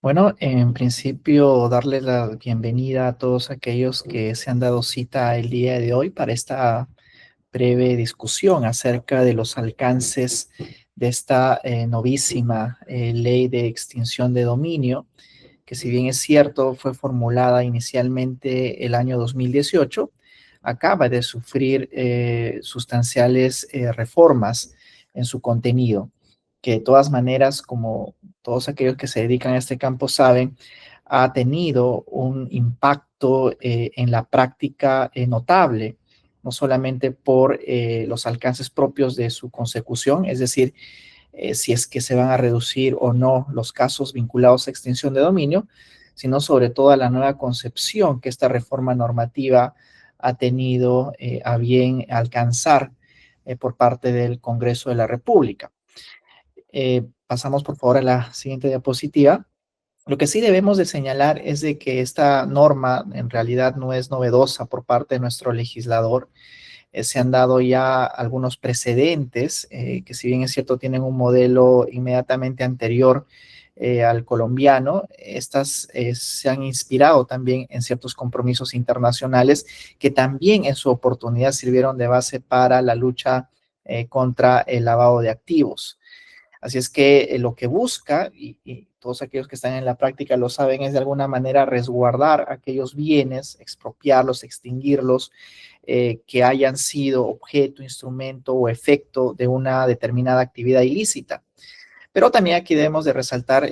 Bueno, en principio, darle la bienvenida a todos aquellos que se han dado cita el día de hoy para esta breve discusión acerca de los alcances de esta novísima ley de extinción de dominio, que si bien es cierto, fue formulada inicialmente el año 2018, acaba de sufrir sustanciales reformas en su contenido, que de todas maneras, como todos aquellos que se dedican a este campo saben, ha tenido un impacto en la práctica notable, no solamente por los alcances propios de su consecución, es decir, si es que se van a reducir o no los casos vinculados a extinción de dominio, sino sobre todo a la nueva concepción que esta reforma normativa ha tenido a bien alcanzar por parte del Congreso de la República. Pasamos por favor a la siguiente diapositiva. Lo que sí debemos de señalar es de que esta norma en realidad no es novedosa por parte de nuestro legislador. Se han dado ya algunos precedentes que si bien es cierto tienen un modelo inmediatamente anterior al colombiano, estas se han inspirado también en ciertos compromisos internacionales que también en su oportunidad sirvieron de base para la lucha contra el lavado de activos. Así es que lo que busca, y todos aquellos que están en la práctica lo saben, es de alguna manera resguardar aquellos bienes, expropiarlos, extinguirlos, que hayan sido objeto, instrumento o efecto de una determinada actividad ilícita. Pero también aquí debemos de resaltar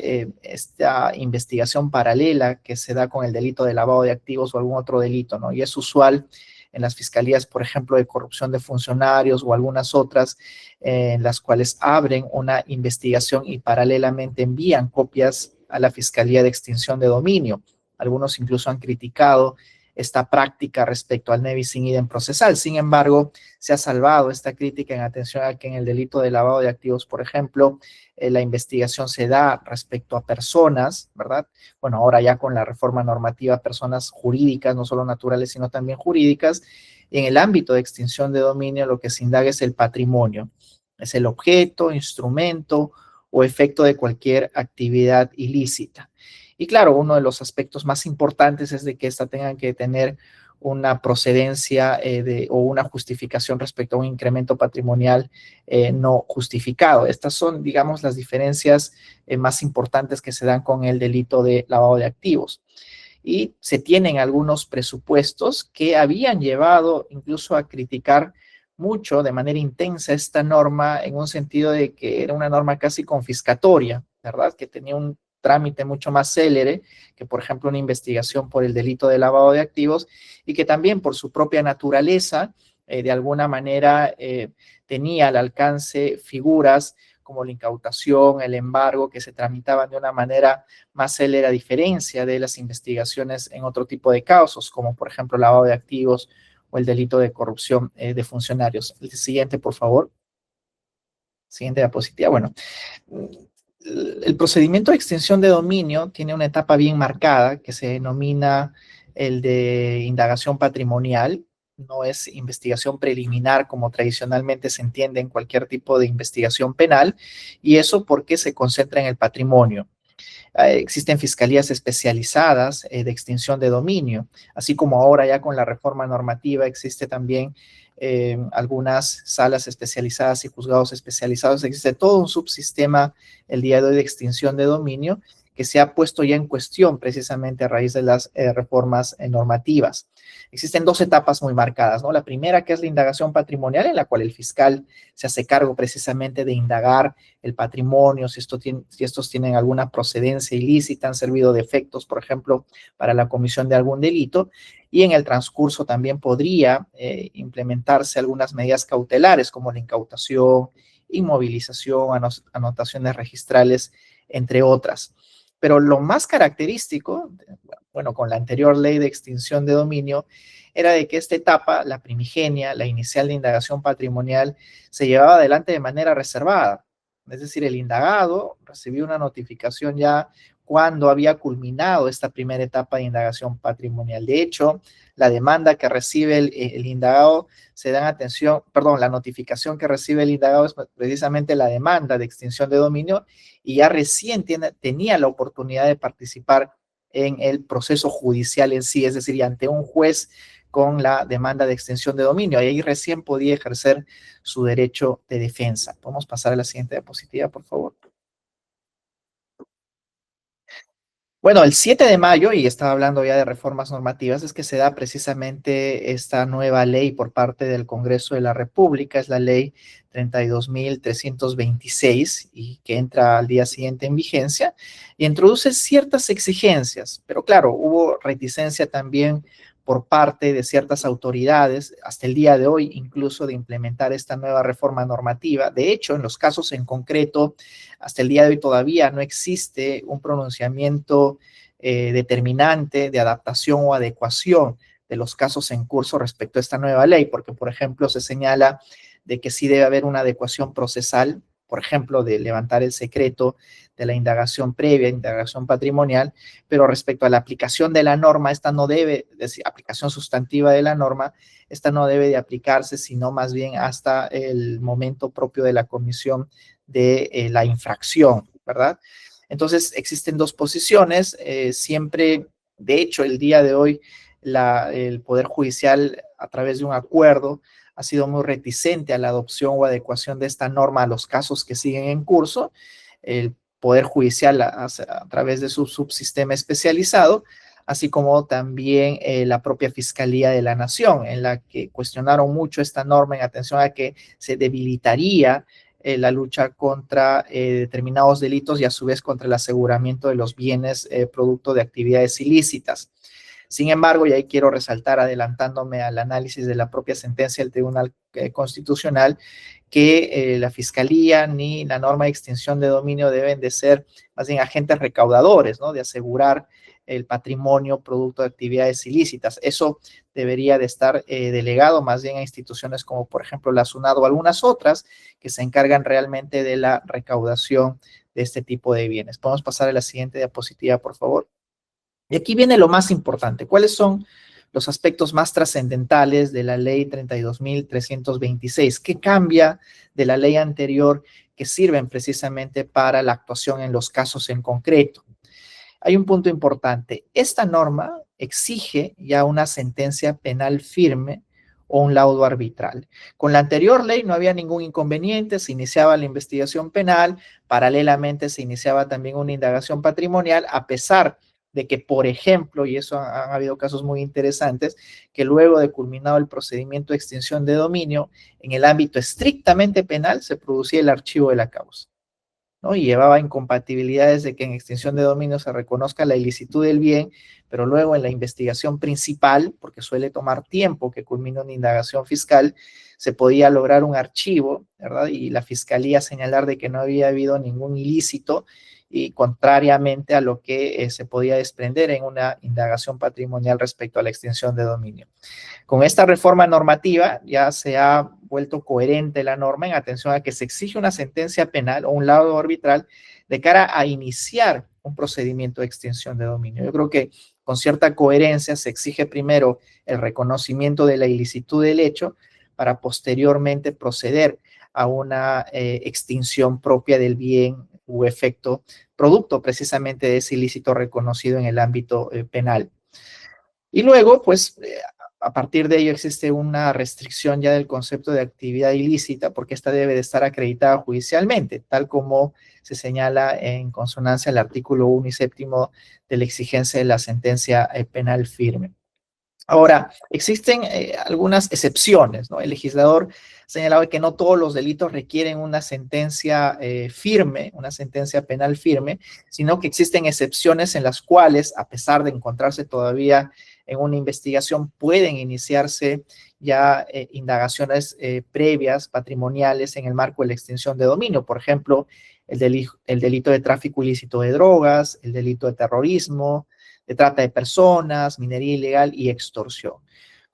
esta investigación paralela que se da con el delito de lavado de activos o algún otro delito, ¿no? Y es usual en las fiscalías, por ejemplo, de corrupción de funcionarios o algunas otras, en las cuales abren una investigación y paralelamente envían copias a la Fiscalía de Extinción de Dominio. Algunos incluso han criticado esta práctica respecto al ne bis in idem procesal. Sin embargo, se ha salvado esta crítica en atención a que en el delito de lavado de activos, por ejemplo, la investigación se da respecto a personas, ¿verdad? Bueno, ahora ya con la reforma normativa, personas jurídicas, no solo naturales, sino también jurídicas. Y en el ámbito de extinción de dominio, lo que se indaga es el patrimonio, es el objeto, instrumento o efecto de cualquier actividad ilícita. Y claro, uno de los aspectos más importantes es de que esta tenga que tener una procedencia o una justificación respecto a un incremento patrimonial no justificado. Estas son, digamos, las diferencias más importantes que se dan con el delito de lavado de activos. Y se tienen algunos presupuestos que habían llevado incluso a criticar mucho de manera intensa esta norma en un sentido de que era una norma casi confiscatoria, ¿verdad? Que tenía un trámite mucho más célere que, por ejemplo, una investigación por el delito de lavado de activos y que también por su propia naturaleza, de alguna manera, tenía al alcance figuras como la incautación, el embargo, que se tramitaban de una manera más célere a diferencia de las investigaciones en otro tipo de casos, como por ejemplo lavado de activos o el delito de corrupción de funcionarios. El siguiente, por favor. Siguiente diapositiva. Bueno, el procedimiento de extinción de dominio tiene una etapa bien marcada que se denomina el de indagación patrimonial. No es investigación preliminar como tradicionalmente se entiende en cualquier tipo de investigación penal, y eso porque se concentra en el patrimonio. Existen fiscalías especializadas de extinción de dominio, así como ahora ya con la reforma normativa existe también algunas salas especializadas y juzgados especializados. Existe todo un subsistema el día de hoy de extinción de dominio que se ha puesto ya en cuestión precisamente a raíz de las reformas normativas. Existen dos etapas muy marcadas, ¿no? La primera, que es la indagación patrimonial, en la cual el fiscal se hace cargo precisamente de indagar el patrimonio, si estos tienen alguna procedencia ilícita, han servido de efectos, por ejemplo, para la comisión de algún delito, y en el transcurso también podría implementarse algunas medidas cautelares como la incautación, inmovilización, anotaciones registrales, entre otras. Pero lo más característico, bueno, con la anterior ley de extinción de dominio, era de que esta etapa, la primigenia, la inicial de indagación patrimonial, se llevaba adelante de manera reservada. Es decir, el indagado recibió una notificación ya cuando había culminado esta primera etapa de indagación patrimonial. De hecho, la demanda que recibe el indagado se dan atención, perdón, la notificación que recibe el indagado es precisamente la demanda de extinción de dominio y ya recién tenía la oportunidad de participar en el proceso judicial en sí, es decir, ante un juez con la demanda de extinción de dominio, y ahí recién podía ejercer su derecho de defensa. Podemos pasar a la siguiente diapositiva, por favor. Bueno, el 7 de mayo, y estaba hablando ya de reformas normativas, es que se da precisamente esta nueva ley por parte del Congreso de la República, es la ley 32.326 y que entra al día siguiente en vigencia y introduce ciertas exigencias, pero claro, hubo reticencia también por parte de ciertas autoridades hasta el día de hoy, incluso de implementar esta nueva reforma normativa. De hecho, en los casos en concreto, hasta el día de hoy todavía no existe un pronunciamiento determinante de adaptación o adecuación de los casos en curso respecto a esta nueva ley, porque, por ejemplo, se señala de que sí debe haber una adecuación procesal, por ejemplo, de levantar el secreto de la indagación previa, indagación patrimonial, pero respecto a la aplicación de la norma, esta no debe, es decir, aplicación sustantiva de la norma, esta no debe de aplicarse, sino más bien hasta el momento propio de la comisión de la infracción, ¿verdad? Entonces, existen dos posiciones, siempre, de hecho, el día de hoy, el Poder Judicial, a través de un acuerdo, ha sido muy reticente a la adopción o adecuación de esta norma a los casos que siguen en curso. El Poder Judicial, a través de su subsistema especializado, así como también la propia Fiscalía de la Nación, en la que cuestionaron mucho esta norma en atención a que se debilitaría la lucha contra determinados delitos y a su vez contra el aseguramiento de los bienes producto de actividades ilícitas. Sin embargo, y ahí quiero resaltar, adelantándome al análisis de la propia sentencia del Tribunal Constitucional, que la Fiscalía ni la norma de extinción de dominio deben de ser más bien agentes recaudadores, ¿no? De asegurar el patrimonio producto de actividades ilícitas. Eso debería de estar delegado más bien a instituciones como, por ejemplo, la SUNAT o algunas otras que se encargan realmente de la recaudación de este tipo de bienes. Podemos pasar a la siguiente diapositiva, por favor. Y aquí viene lo más importante. ¿Cuáles son los aspectos más trascendentales de la ley 32.326? ¿Qué cambia de la ley anterior que sirven precisamente para la actuación en los casos en concreto? Hay un punto importante. Esta norma exige ya una sentencia penal firme o un laudo arbitral. Con la anterior ley no había ningún inconveniente, se iniciaba la investigación penal, paralelamente se iniciaba también una indagación patrimonial, a pesar de que, por ejemplo, y eso han habido casos muy interesantes, que luego de culminado el procedimiento de extinción de dominio, en el ámbito estrictamente penal se producía el archivo de la causa, ¿no? Y llevaba incompatibilidades de que en extinción de dominio se reconozca la ilicitud del bien, pero luego en la investigación principal, porque suele tomar tiempo que culmine una indagación fiscal, se podía lograr un archivo, ¿verdad? Y la fiscalía señalar de que no había habido ningún ilícito y contrariamente a lo que se podía desprender en una indagación patrimonial respecto a la extinción de dominio. Con esta reforma normativa ya se ha vuelto coherente la norma en atención a que se exige una sentencia penal o un laudo arbitral de cara a iniciar un procedimiento de extinción de dominio. Yo creo que con cierta coherencia se exige primero el reconocimiento de la ilicitud del hecho para posteriormente proceder a una extinción propia del bien u efecto producto precisamente de ese ilícito reconocido en el ámbito penal. Y luego, pues, a partir de ello existe una restricción ya del concepto de actividad ilícita, porque esta debe de estar acreditada judicialmente, tal como se señala en consonancia al artículo 1 y séptimo de la exigencia de la sentencia penal firme. Ahora, existen algunas excepciones, ¿no? El legislador ha señalado que no todos los delitos requieren una sentencia firme, una sentencia penal firme, sino que existen excepciones en las cuales, a pesar de encontrarse todavía en una investigación, pueden iniciarse ya indagaciones previas, patrimoniales, en el marco de la extinción de dominio. Por ejemplo, el delito de tráfico ilícito de drogas, el delito de terrorismo, de trata de personas, minería ilegal y extorsión.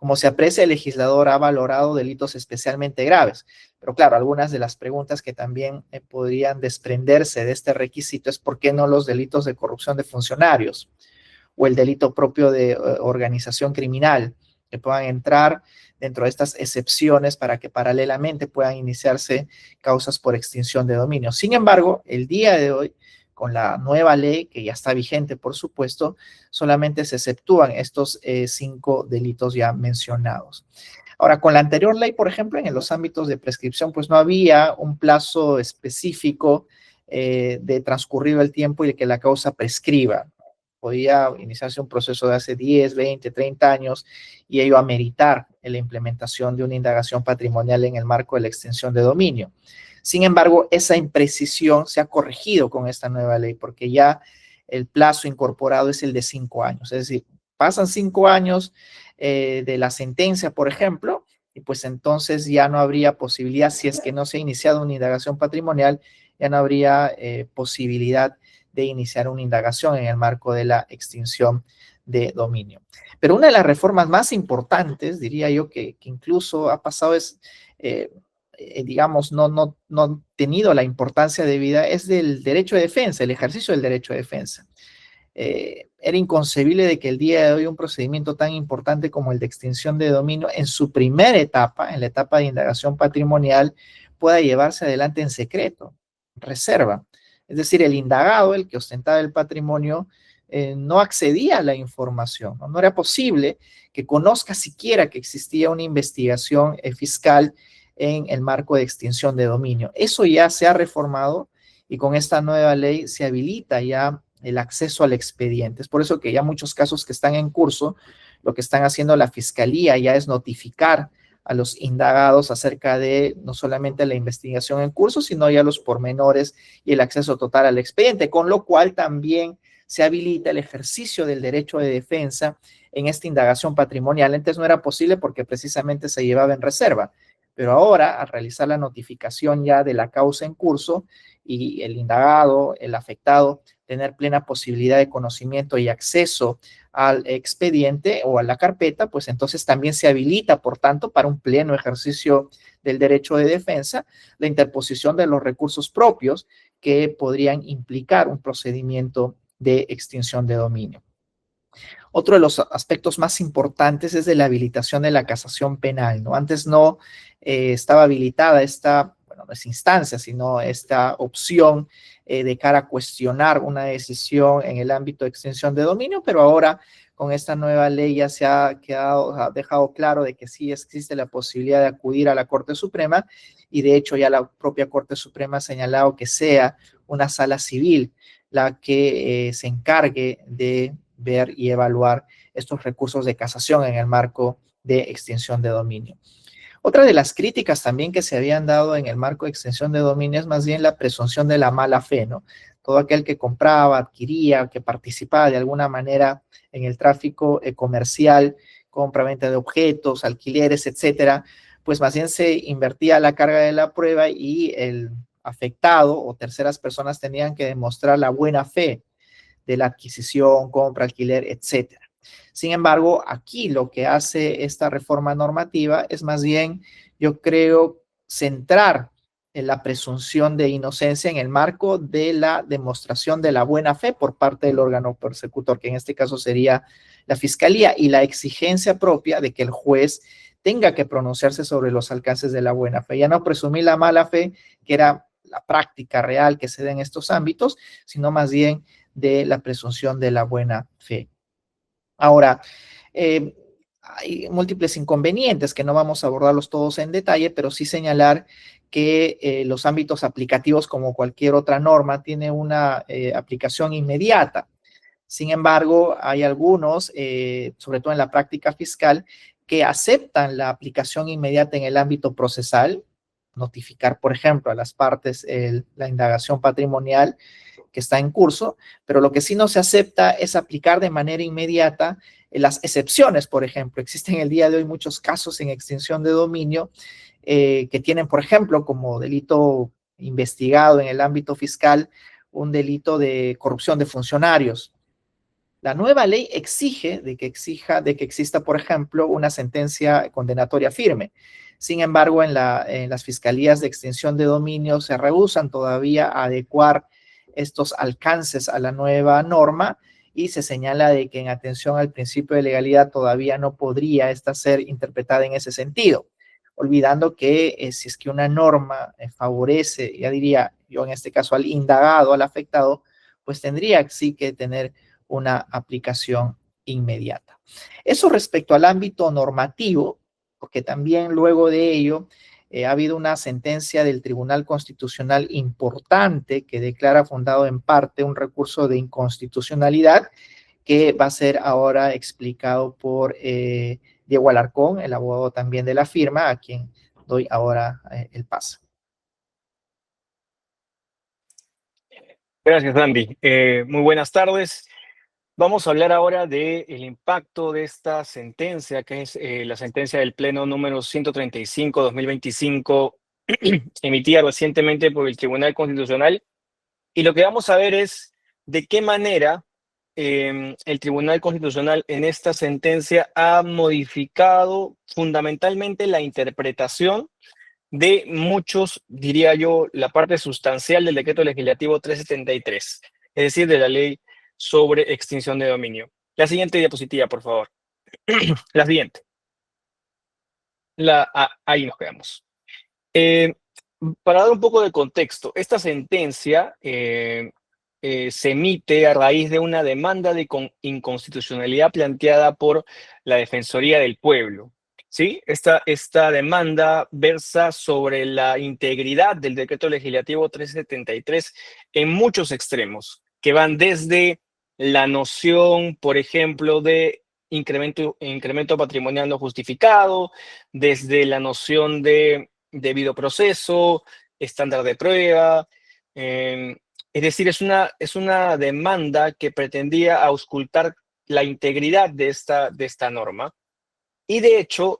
Como se aprecia, el legislador ha valorado delitos especialmente graves. Pero claro, algunas de las preguntas que también podrían desprenderse de este requisito es por qué no los delitos de corrupción de funcionarios o el delito propio de organización criminal, que puedan entrar dentro de estas excepciones para que paralelamente puedan iniciarse causas por extinción de dominio. Sin embargo, el día de hoy, con la nueva ley, que ya está vigente, por supuesto, solamente se exceptúan estos 5 delitos ya mencionados. Ahora, con la anterior ley, por ejemplo, en los ámbitos de prescripción, pues no había un plazo específico de transcurrido el tiempo y de que la causa prescriba. Podía iniciarse un proceso de hace 10, 20, 30 años y ello ameritar la implementación de una indagación patrimonial en el marco de la extensión de dominio. Sin embargo, esa imprecisión se ha corregido con esta nueva ley porque ya el plazo incorporado es el de 5 años. Es decir, pasan 5 años de la sentencia, por ejemplo, y pues entonces ya no habría posibilidad, si es que no se ha iniciado una indagación patrimonial, ya no habría posibilidad de iniciar una indagación en el marco de la extinción de dominio. Pero una de las reformas más importantes, diría yo, que incluso ha pasado es, digamos, no tenido la importancia debida, es del derecho de defensa, el ejercicio del derecho de defensa. Era inconcebible de que el día de hoy un procedimiento tan importante como el de extinción de dominio, en su primera etapa, en la etapa de indagación patrimonial, pueda llevarse adelante en secreto, reserva. Es decir, el indagado, el que ostentaba el patrimonio, no accedía a la información, ¿no? No era posible que conozca siquiera que existía una investigación fiscal en el marco de extinción de dominio. Eso ya se ha reformado y con esta nueva ley se habilita ya el acceso al expediente. Es por eso que ya muchos casos que están en curso, lo que están haciendo la fiscalía ya es notificar a los indagados acerca de no solamente la investigación en curso, sino ya los pormenores y el acceso total al expediente, con lo cual también se habilita el ejercicio del derecho de defensa en esta indagación patrimonial. Antes no era posible porque precisamente se llevaba en reserva, pero ahora, al realizar la notificación ya de la causa en curso y el indagado, el afectado, tener plena posibilidad de conocimiento y acceso al expediente o a la carpeta, pues entonces también se habilita, por tanto, para un pleno ejercicio del derecho de defensa, la interposición de los recursos propios que podrían implicar un procedimiento de extinción de dominio. Otro de los aspectos más importantes es de la habilitación de la casación penal, ¿no? Antes no estaba habilitada esta, bueno, no es instancia, sino esta opción de cara a cuestionar una decisión en el ámbito de extensión de dominio, pero ahora con esta nueva ley ya se ha dejado claro de que sí existe la posibilidad de acudir a la Corte Suprema y de hecho ya la propia Corte Suprema ha señalado que sea una sala civil la que se encargue de ver y evaluar estos recursos de casación en el marco de extinción de dominio. Otra de las críticas también que se habían dado en el marco de extensión de dominio es más bien la presunción de la mala fe, ¿no? Todo aquel que compraba, adquiría, que participaba de alguna manera en el tráfico comercial, compra-venta de objetos, alquileres, etcétera, pues más bien se invertía la carga de la prueba y el afectado o terceras personas tenían que demostrar la buena fe de la adquisición, compra, alquiler, etcétera. Sin embargo, aquí lo que hace esta reforma normativa es más bien, yo creo, centrar en la presunción de inocencia en el marco de la demostración de la buena fe por parte del órgano persecutor, que en este caso sería la fiscalía, y la exigencia propia de que el juez tenga que pronunciarse sobre los alcances de la buena fe. Ya no presumir la mala fe, que era la práctica real que se da en estos ámbitos, sino más bien de la presunción de la buena fe. Ahora, eh, hay múltiples inconvenientes que no vamos a abordarlos todos en detalle, pero sí señalar que los ámbitos aplicativos, como cualquier otra norma, tiene una aplicación inmediata. Sin embargo, hay algunos, sobre todo en la práctica fiscal, que aceptan la aplicación inmediata en el ámbito procesal, notificar, por ejemplo, a las partes la indagación patrimonial que está en curso, pero lo que sí no se acepta es aplicar de manera inmediata las excepciones, por ejemplo. Existen el día de hoy muchos casos en extinción de dominio que tienen, por ejemplo, como delito investigado en el ámbito fiscal, un delito de corrupción de funcionarios. La nueva ley exige de que exista, por ejemplo, una sentencia condenatoria firme. Sin embargo, en las fiscalías de extinción de dominio se rehúsan todavía a adecuar estos alcances a la nueva norma y se señala de que en atención al principio de legalidad todavía no podría esta ser interpretada en ese sentido, olvidando que si es que una norma favorece, ya diría yo en este caso al indagado, al afectado, pues tendría sí que tener una aplicación inmediata. Eso respecto al ámbito normativo, porque también luego de ello ha habido una sentencia del Tribunal Constitucional importante que declara fundado en parte un recurso de inconstitucionalidad que va a ser ahora explicado por Diego Alarcón, el abogado también de la firma, a quien doy ahora el paso. Gracias, Andy. Muy buenas tardes. Vamos a hablar ahora del impacto de esta sentencia, que es la sentencia del Pleno número 135-2025, emitida recientemente por el Tribunal Constitucional. Y lo que vamos a ver es de qué manera el Tribunal Constitucional en esta sentencia ha modificado fundamentalmente la interpretación de muchos, diría yo, la parte sustancial del decreto legislativo 373, es decir, de la ley sobre extinción de dominio. La siguiente diapositiva, por favor. La siguiente. Ahí nos quedamos. Para dar un poco de contexto, esta sentencia se emite a raíz de una demanda de inconstitucionalidad planteada por la Defensoría del Pueblo. ¿Sí? Esta demanda versa sobre la integridad del decreto legislativo 373 en muchos extremos, que van desde la noción, por ejemplo, de incremento patrimonial no justificado, desde la noción de debido proceso, estándar de prueba. Es decir, es una demanda que pretendía auscultar la integridad de esta norma. Y de hecho,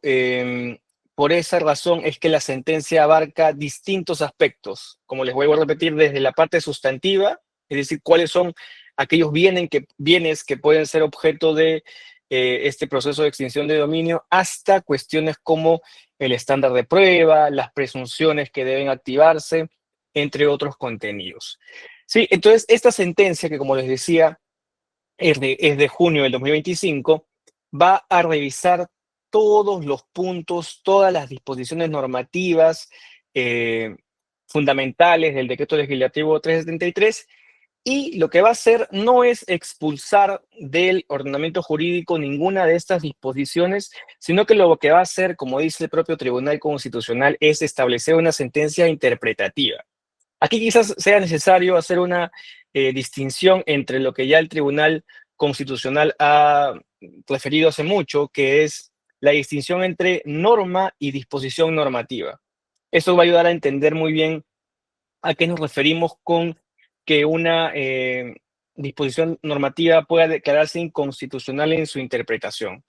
por esa razón es que la sentencia abarca distintos aspectos, como les vuelvo a repetir, desde la parte sustantiva, es decir, cuáles son aquellos bienes que pueden ser objeto de este proceso de extinción de dominio, hasta cuestiones como el estándar de prueba, las presunciones que deben activarse, entre otros contenidos. Sí, entonces esta sentencia, que como les decía, es de junio del 2025, va a revisar todos los puntos, todas las disposiciones normativas fundamentales del decreto legislativo 373, y lo que va a hacer no es expulsar del ordenamiento jurídico ninguna de estas disposiciones, sino que lo que va a hacer, como dice el propio Tribunal Constitucional, es establecer una sentencia interpretativa. Aquí quizás sea necesario hacer una distinción entre lo que ya el Tribunal Constitucional ha referido hace mucho, que es la distinción entre norma y disposición normativa. Eso va a ayudar a entender muy bien a qué nos referimos con que una disposición normativa pueda declararse inconstitucional en su interpretación.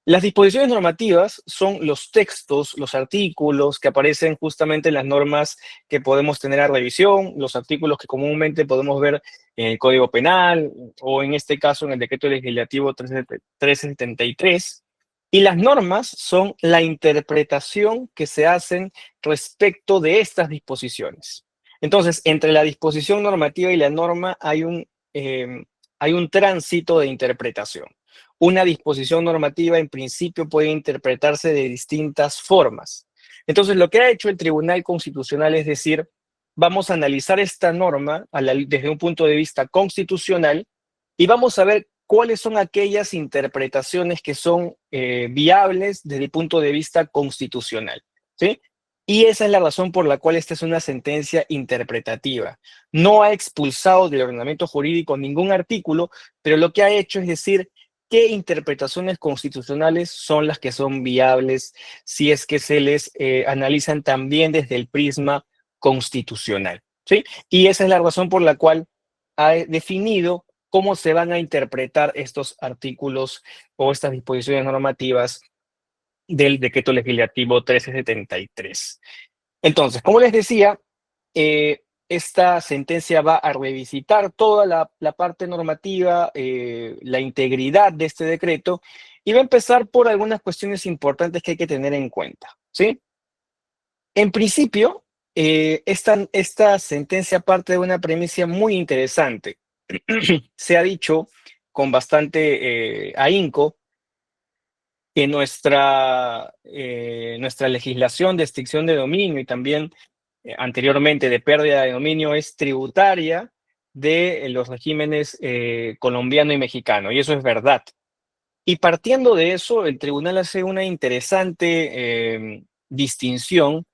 Las disposiciones normativas son los textos, los artículos que aparecen justamente en las normas que podemos tener a revisión, los artículos que comúnmente podemos ver en el Código Penal o en este caso en el Decreto Legislativo 373. Y las normas son la interpretación que se hacen respecto de estas disposiciones. Entonces, entre la disposición normativa y la norma hay un tránsito de interpretación. Una disposición normativa en principio puede interpretarse de distintas formas. Entonces, lo que ha hecho el Tribunal Constitucional es decir, vamos a analizar esta norma desde un punto de vista constitucional y vamos a ver cuáles son aquellas interpretaciones que son viables desde el punto de vista constitucional, ¿sí? Y esa es la razón por la cual esta es una sentencia interpretativa. No ha expulsado del ordenamiento jurídico ningún artículo, pero lo que ha hecho es decir qué interpretaciones constitucionales son las que son viables si es que se les analizan también desde el prisma constitucional, ¿sí? Y esa es la razón por la cual ha definido cómo se van a interpretar estos artículos o estas disposiciones normativas del decreto legislativo 1373. Entonces, como les decía, esta sentencia va a revisitar toda la parte normativa, la integridad de este decreto, y va a empezar por algunas cuestiones importantes que hay que tener en cuenta, ¿sí? En principio, esta sentencia parte de una premisa muy interesante. Se ha dicho con bastante ahínco que nuestra legislación de extinción de dominio y también anteriormente de pérdida de dominio es tributaria de los regímenes colombiano y mexicano, y eso es verdad. Y partiendo de eso, el tribunal hace una interesante distinción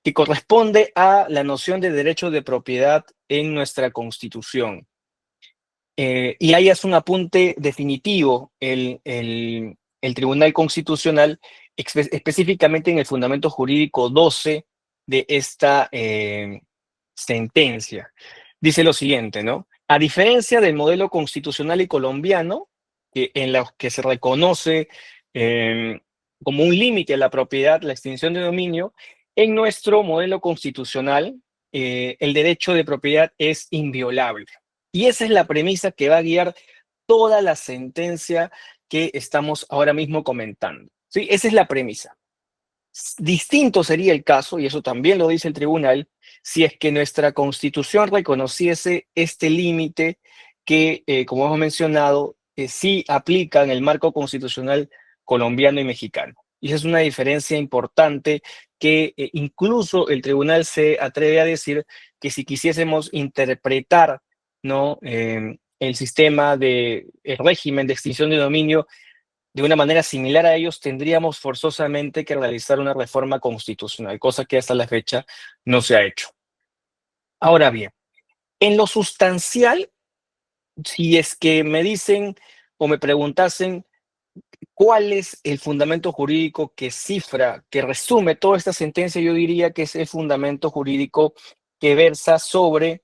que corresponde a la noción de derecho de propiedad en nuestra Constitución. Y ahí es un apunte definitivo el Tribunal Constitucional, específicamente en el fundamento jurídico 12 de esta sentencia. Dice lo siguiente, ¿no? A diferencia del modelo constitucional y colombiano, en los que se reconoce como un límite a la propiedad, la extinción de dominio, en nuestro modelo constitucional, el derecho de propiedad es inviolable. Y esa es la premisa que va a guiar toda la sentencia que estamos ahora mismo comentando. ¿Sí? Esa es la premisa. Distinto sería el caso, y eso también lo dice el tribunal, si es que nuestra Constitución reconociese este límite que, como hemos mencionado, sí aplica en el marco constitucional colombiano y mexicano. Y esa es una diferencia importante que incluso el tribunal se atreve a decir que si quisiésemos interpretar, ¿no? El sistema de el régimen de extinción de dominio de una manera similar a ellos, tendríamos forzosamente que realizar una reforma constitucional, cosa que hasta la fecha no se ha hecho. Ahora bien, en lo sustancial, si es que me dicen o me preguntasen cuál es el fundamento jurídico que cifra, que resume toda esta sentencia, yo diría que es el fundamento jurídico que versa sobre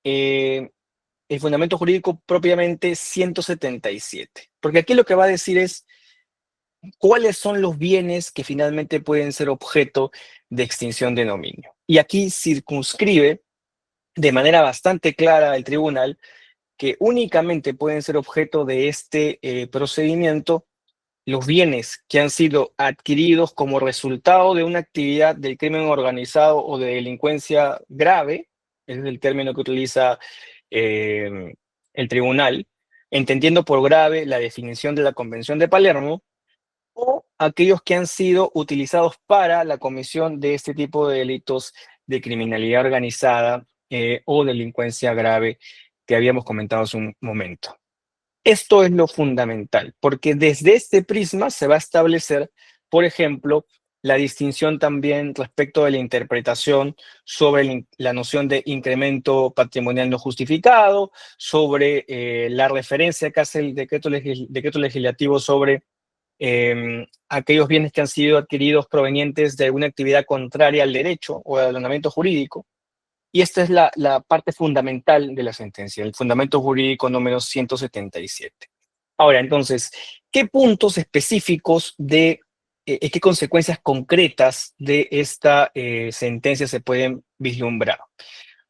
el fundamento jurídico propiamente 177. Porque aquí lo que va a decir es cuáles son los bienes que finalmente pueden ser objeto de extinción de dominio. Y aquí circunscribe de manera bastante clara el tribunal que únicamente pueden ser objeto de este procedimiento los bienes que han sido adquiridos como resultado de una actividad del crimen organizado o de delincuencia grave, ese es el término que utiliza el tribunal, entendiendo por grave la definición de la Convención de Palermo, o aquellos que han sido utilizados para la comisión de este tipo de delitos de criminalidad organizada o delincuencia grave que habíamos comentado hace un momento. Esto es lo fundamental, porque desde este prisma se va a establecer, por ejemplo, la distinción también respecto de la interpretación sobre la noción de incremento patrimonial no justificado, sobre la referencia que hace el decreto legislativo sobre aquellos bienes que han sido adquiridos provenientes de alguna actividad contraria al derecho o al ordenamiento jurídico. Y esta es la parte fundamental de la sentencia, el fundamento jurídico número 177. Ahora, entonces, ¿qué puntos específicos qué consecuencias concretas de esta sentencia se pueden vislumbrar?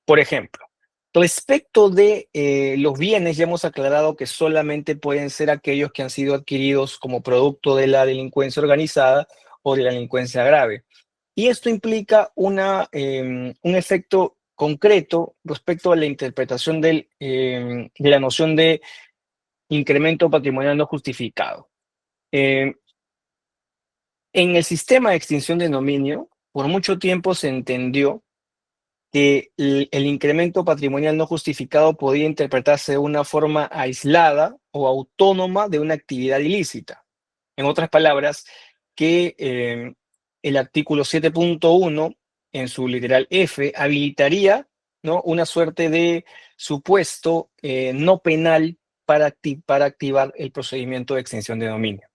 Por ejemplo, respecto de los bienes, ya hemos aclarado que solamente pueden ser aquellos que han sido adquiridos como producto de la delincuencia organizada o de la delincuencia grave. Y esto implica un efecto concreto respecto a la interpretación de la noción de incremento patrimonial no justificado. En el sistema de extinción de dominio, por mucho tiempo se entendió que el incremento patrimonial no justificado podía interpretarse de una forma aislada o autónoma de una actividad ilícita. En otras palabras, que el artículo 7.1 en su literal F habilitaría, ¿no?, una suerte de supuesto no penal para activar el procedimiento de extinción de dominio.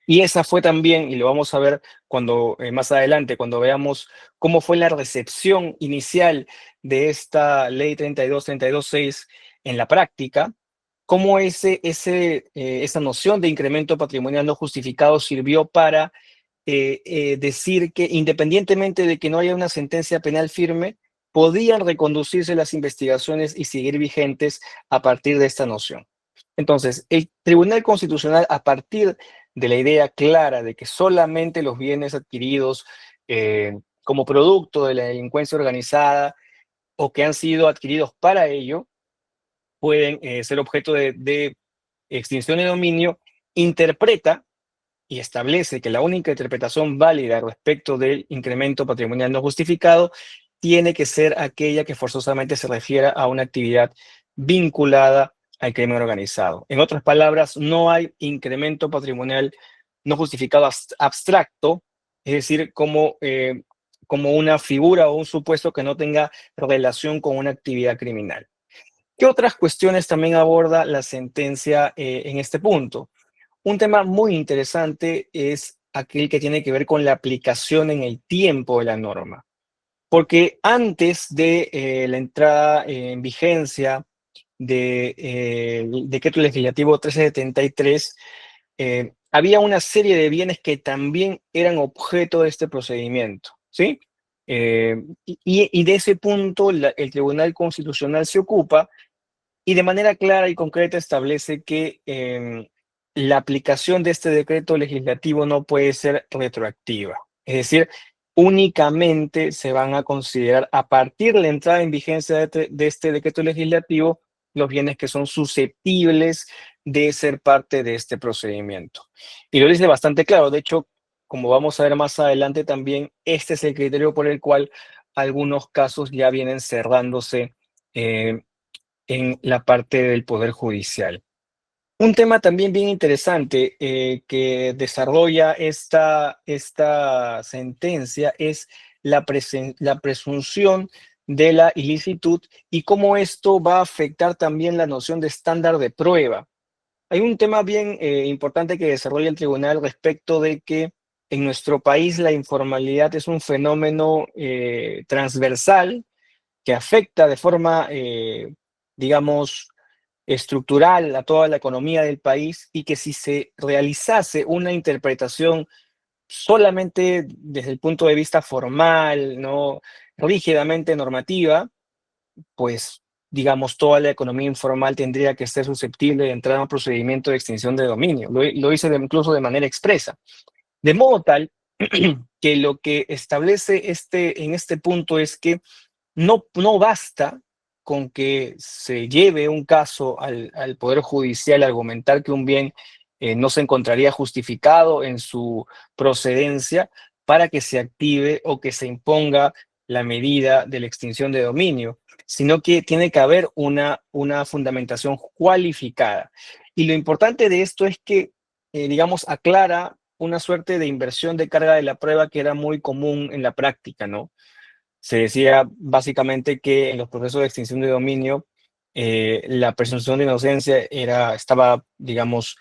Y esa fue también, y lo vamos a ver cuando más adelante, cuando veamos cómo fue la recepción inicial de esta ley 32.6 en la práctica, cómo esa noción de incremento patrimonial no justificado sirvió para decir que independientemente de que no haya una sentencia penal firme, podían reconducirse las investigaciones y seguir vigentes a partir de esta noción. Entonces, el Tribunal Constitucional, a partir de la idea clara de que solamente los bienes adquiridos como producto de la delincuencia organizada o que han sido adquiridos para ello, pueden ser objeto de extinción de dominio, interpreta y establece que la única interpretación válida respecto del incremento patrimonial no justificado tiene que ser aquella que forzosamente se refiera a una actividad vinculada al crimen organizado. En otras palabras, no hay incremento patrimonial no justificado abstracto, es decir, como una figura o un supuesto que no tenga relación con una actividad criminal. ¿Qué otras cuestiones también aborda la sentencia en este punto? Un tema muy interesante es aquel que tiene que ver con la aplicación en el tiempo de la norma, porque antes de la entrada en vigencia del decreto legislativo 1373, había una serie de bienes que también eran objeto de este procedimiento, ¿sí? Y de ese punto el Tribunal Constitucional se ocupa y de manera clara y concreta establece que la aplicación de este decreto legislativo no puede ser retroactiva. Es decir, únicamente se van a considerar a partir de la entrada en vigencia de este decreto legislativo los bienes que son susceptibles de ser parte de este procedimiento. Y lo dice bastante claro. De hecho, como vamos a ver más adelante también, este es el criterio por el cual algunos casos ya vienen cerrándose en la parte del Poder Judicial. Un tema también bien interesante que desarrolla esta sentencia es la presunción de la ilicitud y cómo esto va a afectar también la noción de estándar de prueba. Hay un tema bien importante que desarrolla el tribunal respecto de que en nuestro país la informalidad es un fenómeno transversal que afecta de forma, digamos, estructural a toda la economía del país y que si se realizase una interpretación solamente desde el punto de vista formal, no rígidamente normativa, pues digamos toda la economía informal tendría que ser susceptible de entrar a un procedimiento de extinción de dominio. Lo dice incluso de manera expresa. De modo tal que lo que establece en este punto es que no basta con que se lleve un caso al Poder Judicial a argumentar que un bien no se encontraría justificado en su procedencia para que se active o que se imponga la medida de la extinción de dominio, sino que tiene que haber una fundamentación cualificada. Y lo importante de esto es que, digamos, aclara una suerte de inversión de carga de la prueba que era muy común en la práctica, ¿no? Se decía básicamente que en los procesos de extinción de dominio la presunción de inocencia estaba, digamos,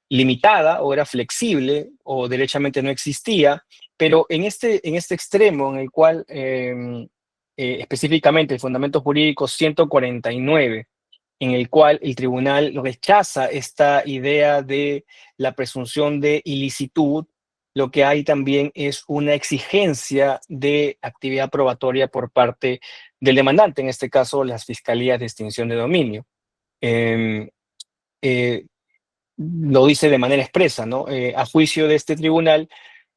limitada o era flexible o derechamente no existía, pero en este extremo en el cual específicamente el fundamento jurídico 149, en el cual el tribunal rechaza esta idea de la presunción de ilicitud, lo que hay también es una exigencia de actividad probatoria por parte del demandante, en este caso las fiscalías de extinción de dominio. Eh, eh, lo dice de manera expresa, ¿no? A juicio de este tribunal,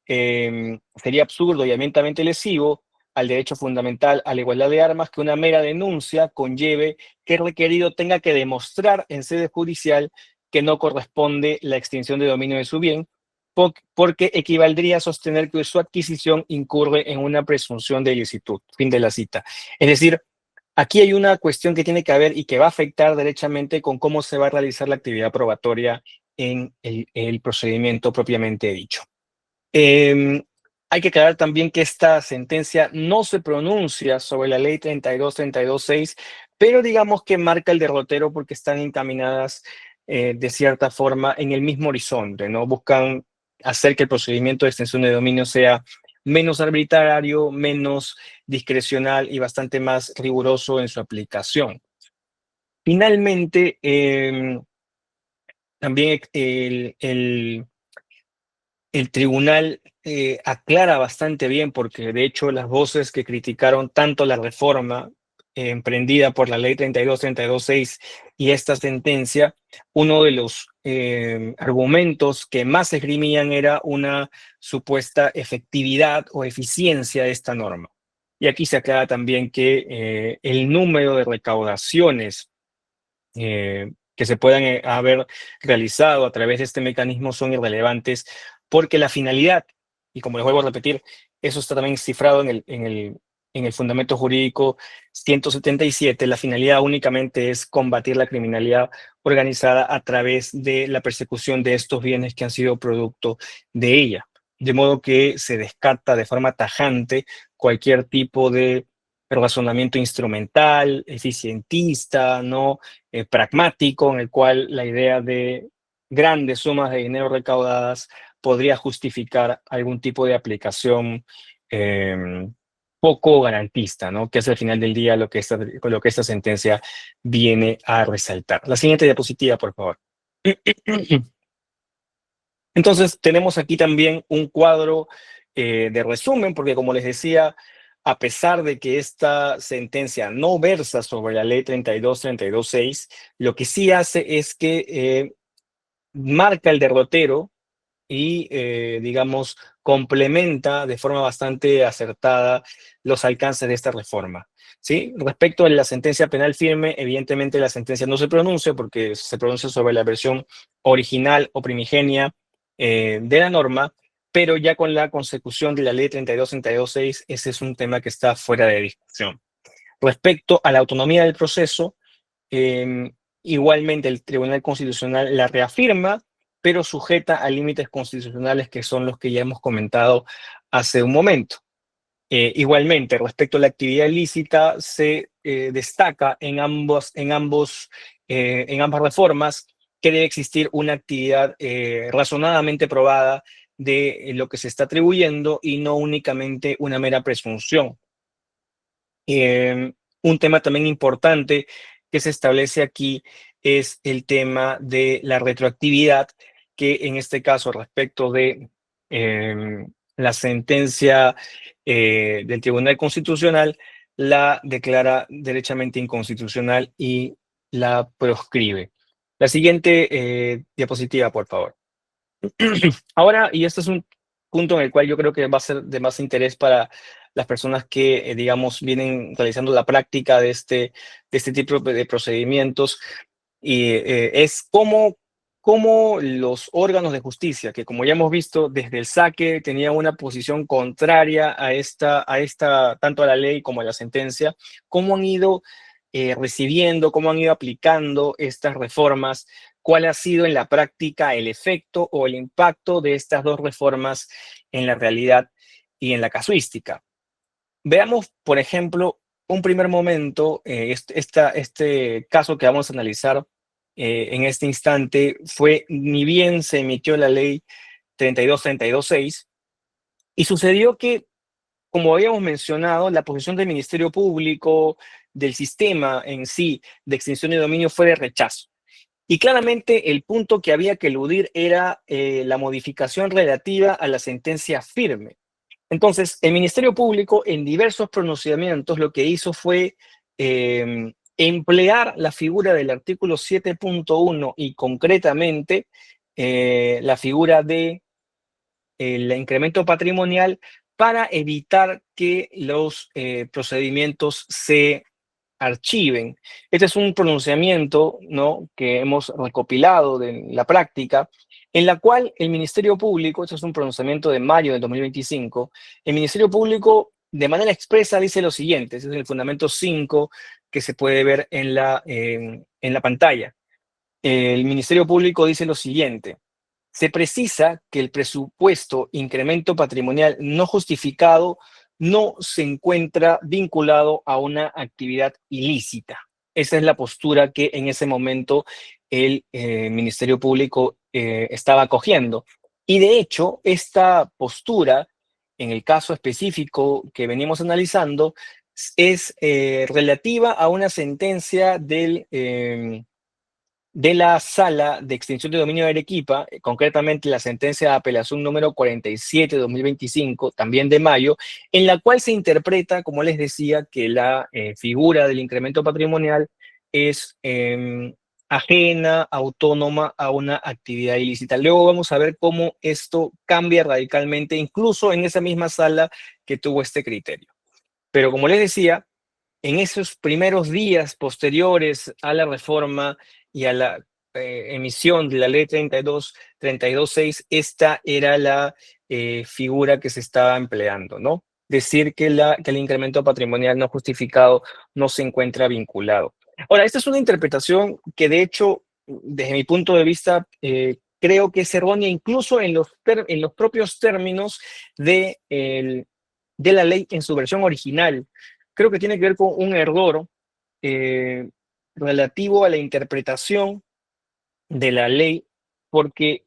sería absurdo y ambientalmente lesivo al derecho fundamental a la igualdad de armas que una mera denuncia conlleve que el requerido tenga que demostrar en sede judicial que no corresponde la extinción de dominio de su bien, porque equivaldría a sostener que su adquisición incurre en una presunción de ilicitud. Fin de la cita. Es decir, aquí hay una cuestión que tiene que ver y que va a afectar derechamente con cómo se va a realizar la actividad probatoria en el procedimiento propiamente dicho. Eh, Hay que aclarar también que esta sentencia no se pronuncia sobre la ley 32-32-6, pero digamos que marca el derrotero porque están encaminadas de cierta forma en el mismo horizonte, ¿no? Buscan hacer que el procedimiento de extensión de dominio sea menos arbitrario, menos discrecional y bastante más riguroso en su aplicación. Finalmente, también el tribunal aclara bastante bien, porque de hecho las voces que criticaron tanto la reforma emprendida por la ley 32.32.6 y esta sentencia, uno de los argumentos que más se esgrimían era una supuesta efectividad o eficiencia de esta norma. Y aquí se aclara también que el número de recaudaciones que se puedan haber realizado a través de este mecanismo son irrelevantes, porque la finalidad, y como les vuelvo a repetir, eso está también cifrado en el fundamento jurídico 177, la finalidad únicamente es combatir la criminalidad organizada a través de la persecución de estos bienes que han sido producto de ella. De modo que se descarta de forma tajante cualquier tipo de razonamiento instrumental, eficientista, ¿no? Pragmático, en el cual la idea de grandes sumas de dinero recaudadas podría justificar algún tipo de aplicación poco garantista, ¿no? Que es al final del día lo que esta sentencia viene a resaltar. La siguiente diapositiva, por favor. Entonces, tenemos aquí también un cuadro de resumen, porque como les decía, a pesar de que esta sentencia no versa sobre la ley 32.32.6, lo que sí hace es que marca el derrotero y, digamos, complementa de forma bastante acertada los alcances de esta reforma. ¿Sí? Respecto a la sentencia penal firme, evidentemente la sentencia no se pronuncia porque se pronuncia sobre la versión original o primigenia de la norma, pero ya con la consecución de la ley 32.32.6, ese es un tema que está fuera de discusión. Respecto a la autonomía del proceso, eh, igualmente el Tribunal Constitucional la reafirma, pero sujeta a límites constitucionales que son los que ya hemos comentado hace un momento. Igualmente, respecto a la actividad ilícita, se destaca en ambas reformas que debe existir una actividad razonadamente probada de lo que se está atribuyendo y no únicamente una mera presunción. Un tema también importante que se establece aquí es el tema de la retroactividad, que en este caso respecto de la sentencia del Tribunal Constitucional, la declara derechamente inconstitucional y la proscribe. La siguiente diapositiva, por favor. Ahora, y este es un punto en el cual yo creo que va a ser de más interés para las personas que, digamos, vienen realizando la práctica de este tipo de procedimientos, y es cómo los órganos de justicia, que como ya hemos visto desde el saque tenían una posición contraria a esta, tanto a la ley como a la sentencia, cómo han ido recibiendo, cómo han ido aplicando estas reformas, cuál ha sido en la práctica el efecto o el impacto de estas dos reformas en la realidad y en la casuística. Veamos, por ejemplo, un primer momento, este caso que vamos a analizar en este instante fue, ni bien se emitió la ley 32.32.6, y sucedió que, como habíamos mencionado, la posición del Ministerio Público, del sistema en sí, de extinción de dominio fue de rechazo. Y claramente el punto que había que eludir era la modificación relativa a la sentencia firme. Entonces, el Ministerio Público en diversos pronunciamientos lo que hizo fue emplear la figura del artículo 7.1 y concretamente la figura de el incremento patrimonial para evitar que los procedimientos se archiven. Este es un pronunciamiento, ¿no?, que hemos recopilado de la práctica, en la cual el Ministerio Público, este es un pronunciamiento de mayo del 2025, el Ministerio Público de manera expresa dice lo siguiente, ese es el fundamento 5 que se puede ver en la pantalla. El Ministerio Público dice lo siguiente: se precisa que el presupuesto incremento patrimonial no justificado no se encuentra vinculado a una actividad ilícita. Esa es la postura que en ese momento el Ministerio Público estaba acogiendo. Y de hecho, esta postura, en el caso específico que venimos analizando, es relativa a una sentencia de la Sala de Extinción de Dominio de Arequipa, concretamente la sentencia de apelación número 47/2025, también de mayo, en la cual se interpreta, como les decía, que la figura del incremento patrimonial es ajena, autónoma a una actividad ilícita. Luego vamos a ver cómo esto cambia radicalmente, incluso en esa misma sala que tuvo este criterio. Pero como les decía, en esos primeros días posteriores a la reforma y a la emisión de la ley 32.6, esta era la figura que se estaba empleando, ¿no? Decir que el incremento patrimonial no justificado no se encuentra vinculado. Ahora, esta es una interpretación que de hecho, desde mi punto de vista, creo que es errónea incluso en los propios términos de la ley en su versión original. Creo que tiene que ver con un error eh, relativo a la interpretación de la ley, porque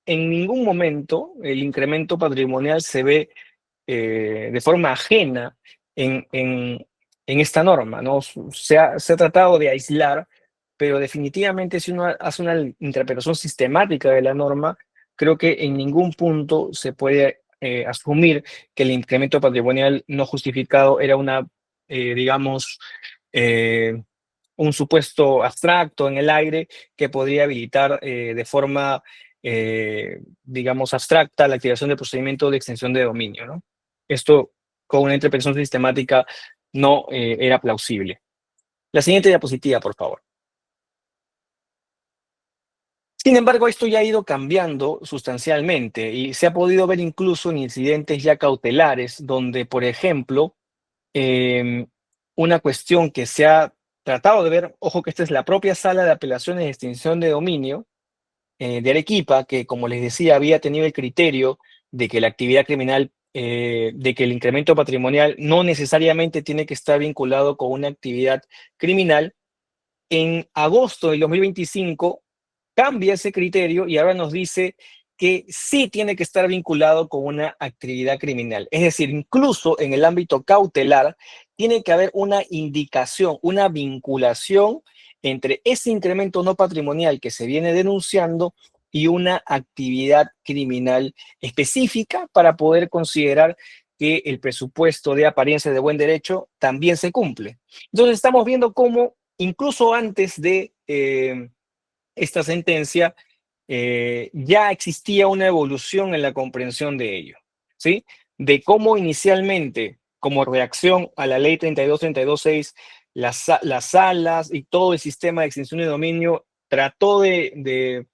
en ningún momento el incremento patrimonial se ve de forma ajena en esta norma, ¿no? Se ha tratado de aislar, pero definitivamente si uno hace una interpretación sistemática de la norma, creo que en ningún punto se puede asumir que el incremento patrimonial no justificado era digamos, eh, un supuesto abstracto en el aire que podría habilitar de forma, digamos, abstracta la activación del procedimiento de extensión de dominio, ¿no? Esto con una interpretación sistemática no era plausible. La siguiente diapositiva, por favor. Sin embargo, esto ya ha ido cambiando sustancialmente y se ha podido ver incluso en incidentes ya cautelares, donde, por ejemplo, eh, una cuestión que se ha tratado de ver, ojo que esta es la propia sala de apelaciones de extinción de dominio de Arequipa, que como les decía, había tenido el criterio de que la actividad criminal, de que el incremento patrimonial no necesariamente tiene que estar vinculado con una actividad criminal. En agosto del 2025 cambia ese criterio y ahora nos dice que sí tiene que estar vinculado con una actividad criminal. Es decir, incluso en el ámbito cautelar, tiene que haber una indicación, una vinculación entre ese incremento no patrimonial que se viene denunciando y una actividad criminal específica para poder considerar que el presupuesto de apariencia de buen derecho también se cumple. Entonces estamos viendo cómo incluso antes de esta sentencia, ya existía una evolución en la comprensión de ello, ¿sí? De cómo inicialmente, como reacción a la ley 32.6, las salas y todo el sistema de extinción de dominio trató de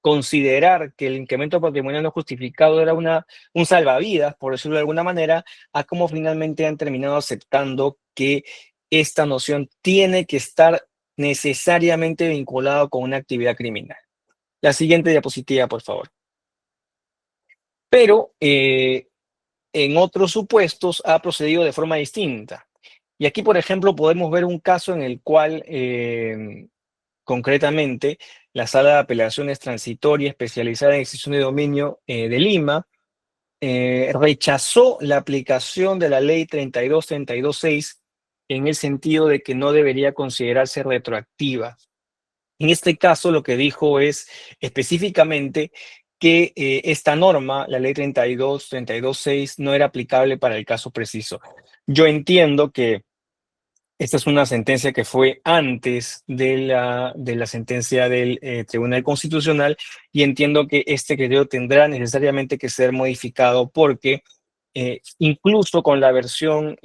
considerar que el incremento patrimonial no justificado era un salvavidas, por decirlo de alguna manera, a cómo finalmente han terminado aceptando que esta noción tiene que estar necesariamente vinculado con una actividad criminal. La siguiente diapositiva, por favor. Pero en otros supuestos ha procedido de forma distinta. Y aquí, por ejemplo, podemos ver un caso en el cual concretamente la Sala de Apelaciones Transitoria Especializada en Extinción de Dominio de Lima rechazó la aplicación de la ley 32.6 en el sentido de que no debería considerarse retroactiva. En este caso, lo que dijo es específicamente que esta norma, la ley 32.6, no era aplicable para el caso preciso. Yo entiendo que esta es una sentencia que fue antes de la sentencia del Tribunal Constitucional y entiendo que este criterio tendrá necesariamente que ser modificado porque incluso con la versión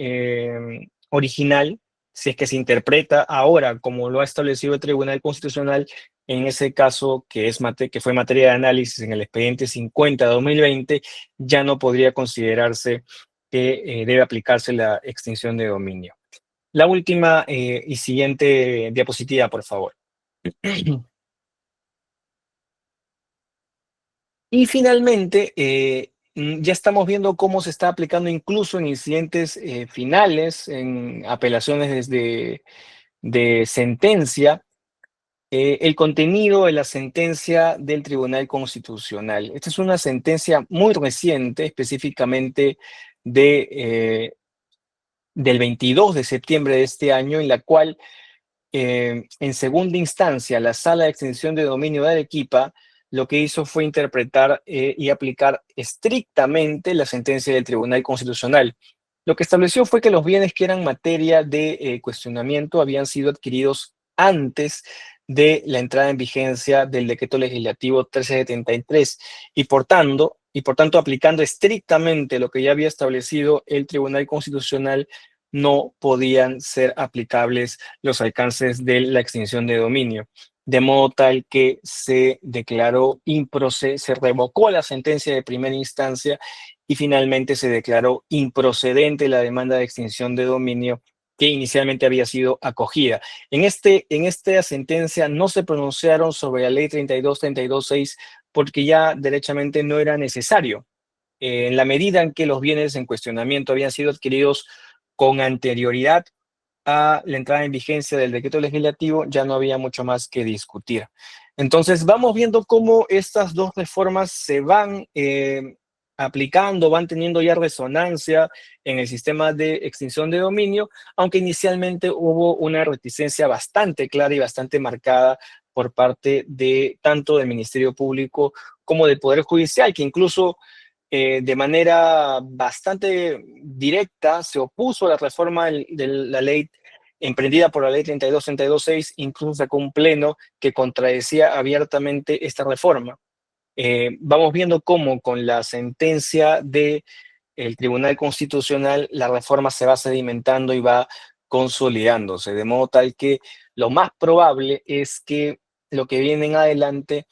original, si es que se interpreta ahora como lo ha establecido el Tribunal Constitucional, en ese caso que fue materia de análisis en el expediente 50 de 2020, ya no podría considerarse que debe aplicarse la extinción de dominio. La última y siguiente diapositiva, por favor. Y finalmente, ya estamos viendo cómo se está aplicando incluso en incidentes finales, en apelaciones de sentencia, el contenido de la sentencia del Tribunal Constitucional. Esta es una sentencia muy reciente, específicamente del 22 de septiembre de este año, en la cual en segunda instancia, la Sala de Extinción de Dominio de Arequipa lo que hizo fue interpretar y aplicar estrictamente la sentencia del Tribunal Constitucional. Lo que estableció fue que los bienes que eran materia de cuestionamiento habían sido adquiridos antes de la entrada en vigencia del decreto legislativo 1373 y por tanto aplicando estrictamente lo que ya había establecido el Tribunal Constitucional, no podían ser aplicables los alcances de la extinción de dominio, de modo tal que se declaró se revocó la sentencia de primera instancia y finalmente se declaró improcedente la demanda de extinción de dominio que inicialmente había sido acogida. En esta sentencia no se pronunciaron sobre la ley 32.32.6 porque ya derechamente no era necesario. En la medida en que los bienes en cuestionamiento habían sido adquiridos con anterioridad a la entrada en vigencia del decreto legislativo, ya no había mucho más que discutir. Entonces, vamos viendo cómo estas dos reformas se van aplicando, van teniendo ya resonancia en el sistema de extinción de dominio, aunque inicialmente hubo una reticencia bastante clara y bastante marcada por parte de tanto del Ministerio Público como del Poder Judicial, que incluso de manera bastante directa se opuso a la reforma de la ley emprendida por la ley 32.32.6, incluso sacó un pleno que contradecía abiertamente esta reforma. Vamos viendo cómo con la sentencia del Tribunal Constitucional la reforma se va sedimentando y va consolidándose, de modo tal que lo más probable es que lo que viene en adelante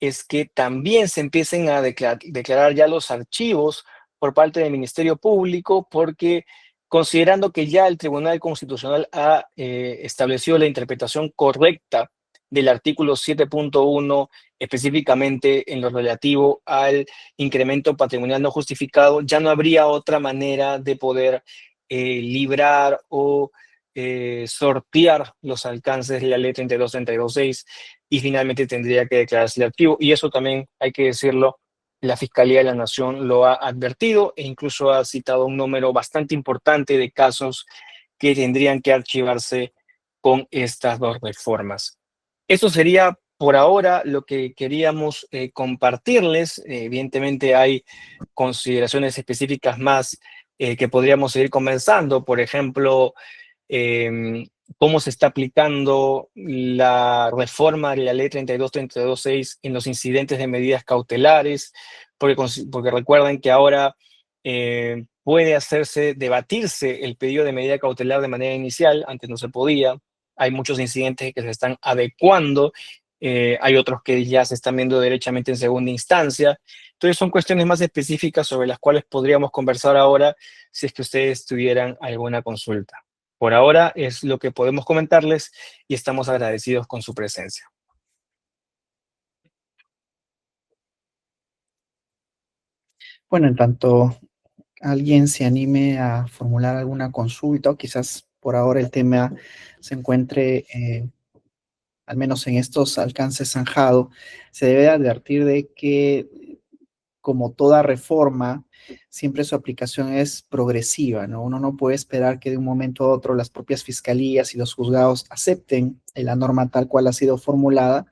es que también se empiecen a declarar ya los archivos por parte del Ministerio Público, porque considerando que ya el Tribunal Constitucional ha establecido la interpretación correcta del artículo 7.1, específicamente en lo relativo al incremento patrimonial no justificado, ya no habría otra manera de poder librar o sortear los alcances de la ley 32.32.6 y finalmente tendría que declararse el archivo. Y eso también hay que decirlo, la Fiscalía de la Nación lo ha advertido e incluso ha citado un número bastante importante de casos que tendrían que archivarse con estas dos reformas. Eso sería por ahora lo que queríamos compartirles. Evidentemente hay consideraciones específicas más que podríamos seguir conversando. Por ejemplo, eh, cómo se está aplicando la reforma de la ley 32.32.6 en los incidentes de medidas cautelares, porque recuerden que ahora puede debatirse el pedido de medida cautelar de manera inicial, antes no se podía. Hay muchos incidentes que se están adecuando, hay otros que ya se están viendo derechamente en segunda instancia. Entonces son cuestiones más específicas sobre las cuales podríamos conversar ahora si es que ustedes tuvieran alguna consulta. Por ahora es lo que podemos comentarles y estamos agradecidos con su presencia. Bueno, en tanto alguien se anime a formular alguna consulta o quizás por ahora el tema se encuentre, al menos en estos alcances zanjado, se debe advertir de que como toda reforma, siempre su aplicación es progresiva, ¿no? Uno no puede esperar que de un momento a otro las propias fiscalías y los juzgados acepten la norma tal cual ha sido formulada.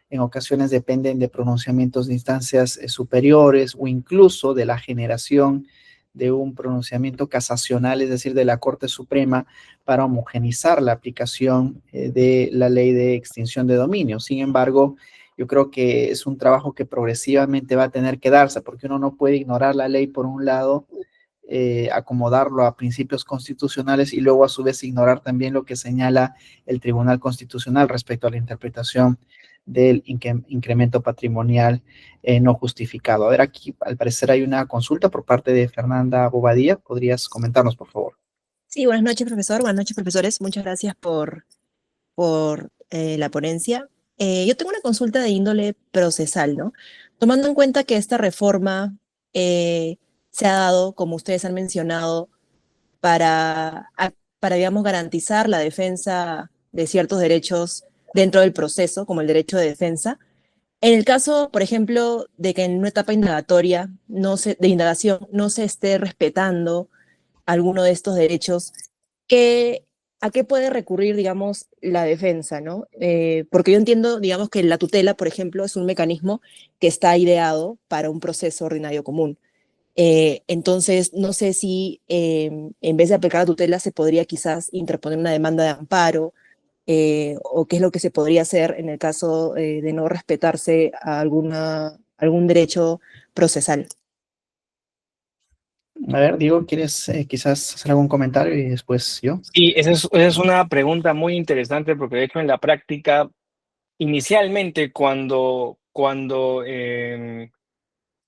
En ocasiones dependen de pronunciamientos de instancias superiores o incluso de la generación de un pronunciamiento casacional, es decir, de la Corte Suprema, para homogenizar la aplicación de la ley de extinción de dominio. Sin embargo, yo creo que es un trabajo que progresivamente va a tener que darse, porque uno no puede ignorar la ley por un lado, acomodarlo a principios constitucionales y luego a su vez ignorar también lo que señala el Tribunal Constitucional respecto a la interpretación del incremento patrimonial no justificado. A ver, aquí al parecer hay una consulta por parte de Fernanda Bobadilla. ¿Podrías comentarnos, por favor? Sí, buenas noches, profesor. Buenas noches, profesores. Muchas gracias por la ponencia. Yo tengo una consulta de índole procesal, ¿no? Tomando en cuenta que esta reforma se ha dado, como ustedes han mencionado, para, digamos, garantizar la defensa de ciertos derechos dentro del proceso, como el derecho de defensa. En el caso, por ejemplo, de que en una etapa indagatoria de indagación no se esté respetando alguno de estos derechos, ¿qué ¿a qué puede recurrir, digamos, la defensa, ¿no? Porque yo entiendo, digamos, que la tutela, por ejemplo, es un mecanismo que está ideado para un proceso ordinario común. Entonces, no sé si en vez de aplicar la tutela se podría quizás interponer una demanda de amparo, o qué es lo que se podría hacer en el caso de no respetarse a algún derecho procesal. A ver, Diego, ¿quieres quizás hacer algún comentario y después yo? Sí, esa es una pregunta muy interesante porque de hecho en la práctica, inicialmente cuando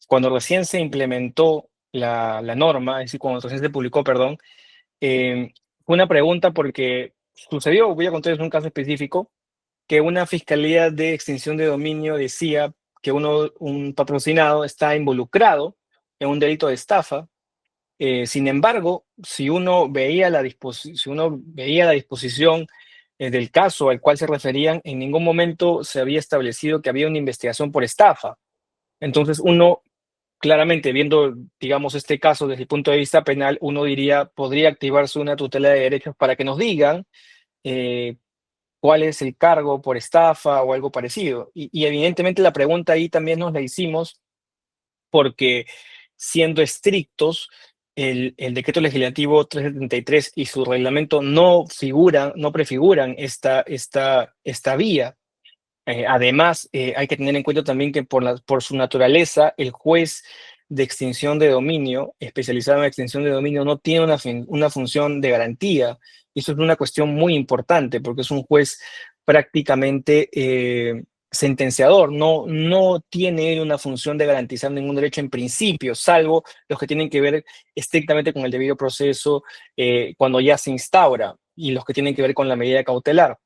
recién se implementó la norma, es decir, cuando recién se publicó, perdón, fue una pregunta porque sucedió, voy a contarles un caso específico, que una fiscalía de extinción de dominio decía que un patrocinado está involucrado en un delito de estafa. Sin embargo, si uno veía la disposición del caso al cual se referían, en ningún momento se había establecido que había una investigación por estafa. Entonces, uno claramente viendo, digamos, este caso desde el punto de vista penal, uno diría, podría activarse una tutela de derechos para que nos digan eh, cuál es el cargo por estafa o algo parecido. Y evidentemente la pregunta ahí también nos la hicimos porque siendo estrictos, el decreto legislativo 373 y su reglamento no prefiguran esta vía. Además, hay que tener en cuenta también que por su naturaleza, el juez de extinción de dominio, especializado en extinción de dominio, no tiene una función de garantía. Y eso es una cuestión muy importante porque es un juez prácticamente sentenciador. No tiene una función de garantizar ningún derecho en principio, salvo los que tienen que ver estrictamente con el debido proceso cuando ya se instaura y los que tienen que ver con la medida cautelar.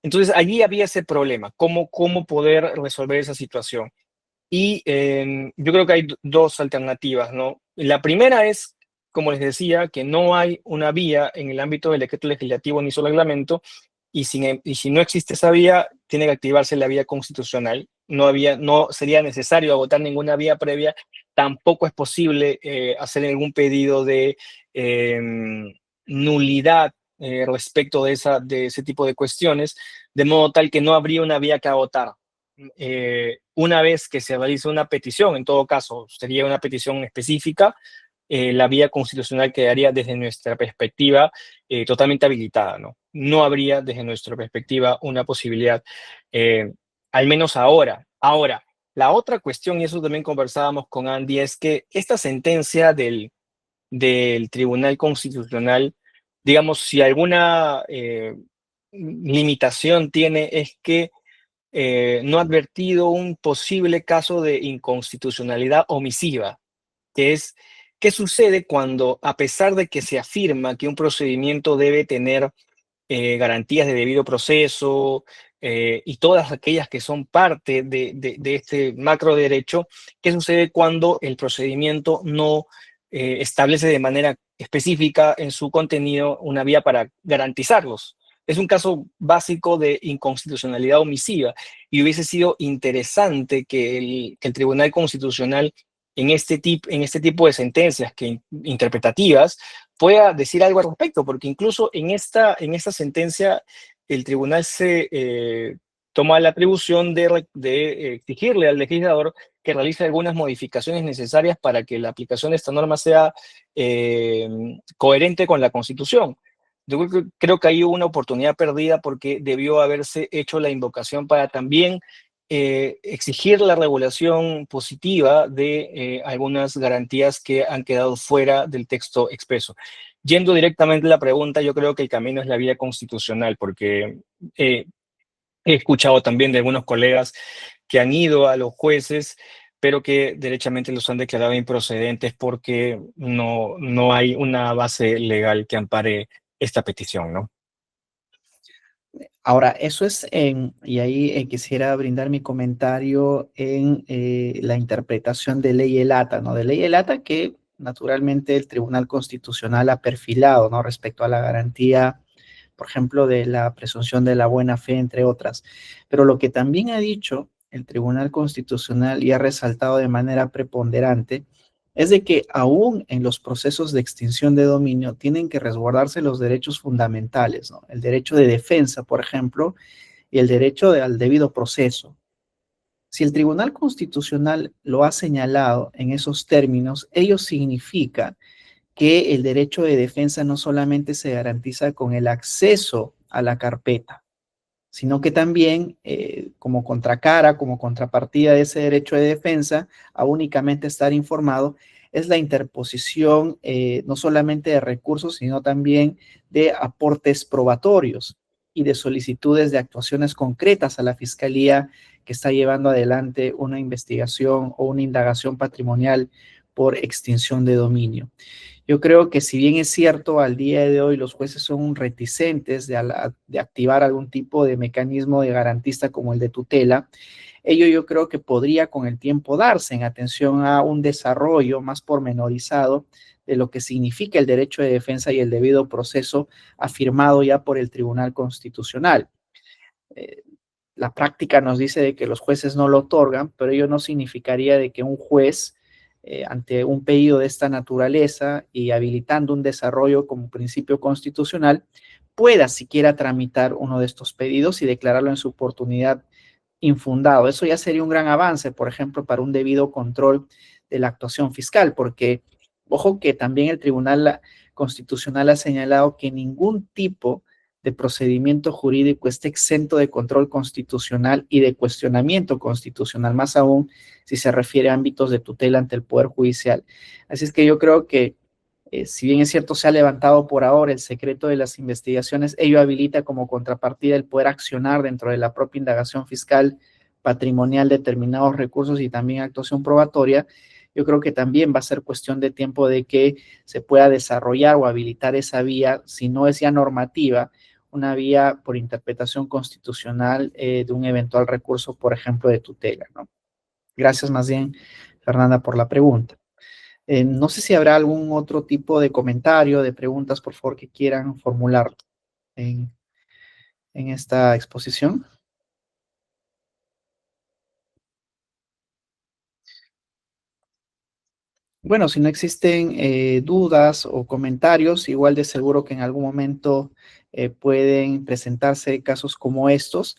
Entonces, allí había ese problema, cómo poder resolver esa situación. Y yo creo que hay dos alternativas, ¿no? La primera es, como les decía, que no hay una vía en el ámbito del decreto legislativo ni su reglamento, y si no existe esa vía, tiene que activarse la vía constitucional. No sería necesario agotar ninguna vía previa, tampoco es posible hacer ningún pedido de nulidad respecto de ese tipo de cuestiones, de modo tal que no habría una vía que agotar. Una vez que se realice una petición, en todo caso, sería una petición específica, la vía constitucional quedaría desde nuestra perspectiva totalmente habilitada, ¿no? No habría desde nuestra perspectiva una posibilidad, eh, al menos ahora. Ahora, la otra cuestión, y eso también conversábamos con Andy, es que esta sentencia del Tribunal Constitucional, digamos, si alguna limitación tiene, es que no ha advertido un posible caso de inconstitucionalidad omisiva, que es qué sucede cuando, a pesar de que se afirma que un procedimiento debe tener garantías de debido proceso y todas aquellas que son parte de este macro derecho, qué sucede cuando el procedimiento no establece de manera específica en su contenido una vía para garantizarlos? Es un caso básico de inconstitucionalidad omisiva y hubiese sido interesante que el Tribunal Constitucional en este tipo de sentencias interpretativas pueda decir algo al respecto, porque incluso en esta sentencia el tribunal se toma la atribución de exigirle al legislador que realice algunas modificaciones necesarias para que la aplicación de esta norma sea coherente con la Constitución. Yo creo que hay una oportunidad perdida porque debió haberse hecho la invocación para también exigir la regulación positiva de algunas garantías que han quedado fuera del texto expreso. Yendo directamente a la pregunta, yo creo que el camino es la vía constitucional, porque eh, he escuchado también de algunos colegas que han ido a los jueces, pero que derechamente los han declarado improcedentes porque no hay una base legal que ampare esta petición, ¿no? Ahora, eso es y ahí quisiera brindar mi comentario en la interpretación de ley ELATA, ¿no? De ley ELATA que naturalmente el Tribunal Constitucional ha perfilado, ¿no? Respecto a la garantía, por ejemplo, de la presunción de la buena fe, entre otras. Pero lo que también ha dicho el Tribunal Constitucional y ha resaltado de manera preponderante es de que aún en los procesos de extinción de dominio tienen que resguardarse los derechos fundamentales, ¿no? El derecho de defensa, por ejemplo, y el derecho al debido proceso. Si el Tribunal Constitucional lo ha señalado en esos términos, ello significa que el derecho de defensa no solamente se garantiza con el acceso a la carpeta, sino que también como contracara, como contrapartida de ese derecho de defensa, a únicamente estar informado, es la interposición no solamente de recursos, sino también de aportes probatorios y de solicitudes de actuaciones concretas a la Fiscalía que está llevando adelante una investigación o una indagación patrimonial por extinción de dominio. Yo creo que si bien es cierto, al día de hoy los jueces son reticentes de activar algún tipo de mecanismo de garantista como el de tutela, ello yo creo que podría con el tiempo darse en atención a un desarrollo más pormenorizado de lo que significa el derecho de defensa y el debido proceso afirmado ya por el Tribunal Constitucional. Eh, la práctica nos dice de que los jueces no lo otorgan, pero ello no significaría de que un juez, ante un pedido de esta naturaleza y habilitando un desarrollo como principio constitucional, pueda siquiera tramitar uno de estos pedidos y declararlo en su oportunidad infundado. Eso ya sería un gran avance, por ejemplo, para un debido control de la actuación fiscal, porque, ojo que también el Tribunal Constitucional ha señalado que ningún tipo de procedimiento jurídico esté exento de control constitucional y de cuestionamiento constitucional, más aún si se refiere a ámbitos de tutela ante el Poder Judicial. Así es que yo creo que, si bien es cierto, se ha levantado por ahora el secreto de las investigaciones, ello habilita como contrapartida el poder accionar dentro de la propia indagación fiscal patrimonial determinados recursos y también actuación probatoria. Yo creo que también va a ser cuestión de tiempo de que se pueda desarrollar o habilitar esa vía, si no es ya normativa, una vía por interpretación constitucional de un eventual recurso, por ejemplo, de tutela, ¿no? Gracias más bien, Fernanda, por la pregunta. No sé si habrá algún otro tipo de comentario, de preguntas, por favor, que quieran formular en, en esta exposición. Bueno, si no existen dudas o comentarios, igual de seguro que en algún momento pueden presentarse casos como estos.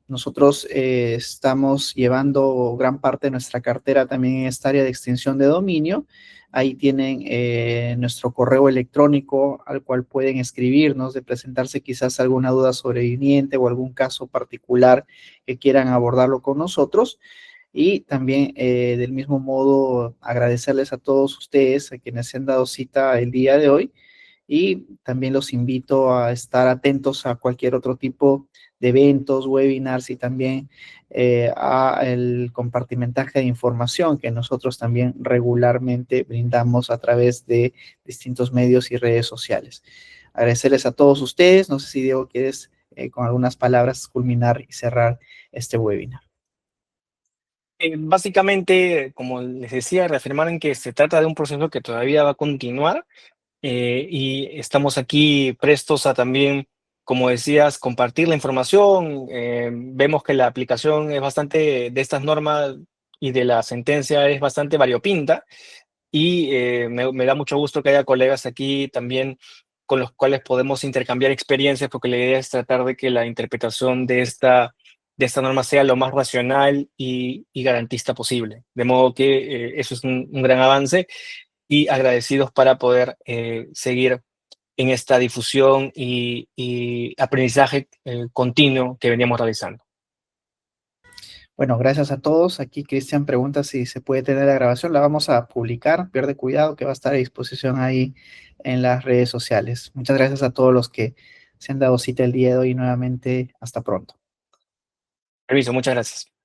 Nosotros estamos llevando gran parte de nuestra cartera también en esta área de extinción de dominio. Ahí tienen nuestro correo electrónico al cual pueden escribirnos de presentarse quizás alguna duda sobreviviente o algún caso particular que quieran abordarlo con nosotros. Y también del mismo modo agradecerles a todos ustedes, a quienes se han dado cita el día de hoy, y también los invito a estar atentos a cualquier otro tipo de eventos, webinars y también a el compartimentaje de información que nosotros también regularmente brindamos a través de distintos medios y redes sociales. Agradecerles a todos ustedes. No sé si Diego quieres con algunas palabras culminar y cerrar este webinar. Básicamente, como les decía, reafirmar en que se trata de un proceso que todavía va a continuar y estamos aquí prestos a también, como decías, compartir la información. Vemos que la aplicación es bastante de estas normas y de la sentencia es bastante variopinta y me da mucho gusto que haya colegas aquí también con los cuales podemos intercambiar experiencias, porque la idea es tratar de que la interpretación de esta norma sea lo más racional y garantista posible. De modo que eso es un gran avance y agradecidos para poder seguir en esta difusión y aprendizaje continuo que veníamos realizando. Bueno, gracias a todos. Aquí Cristian pregunta si se puede tener la grabación. La vamos a publicar. Pierde cuidado que va a estar a disposición ahí en las redes sociales. Muchas gracias a todos los que se han dado cita el día de hoy. Nuevamente, hasta pronto. Permiso, muchas gracias.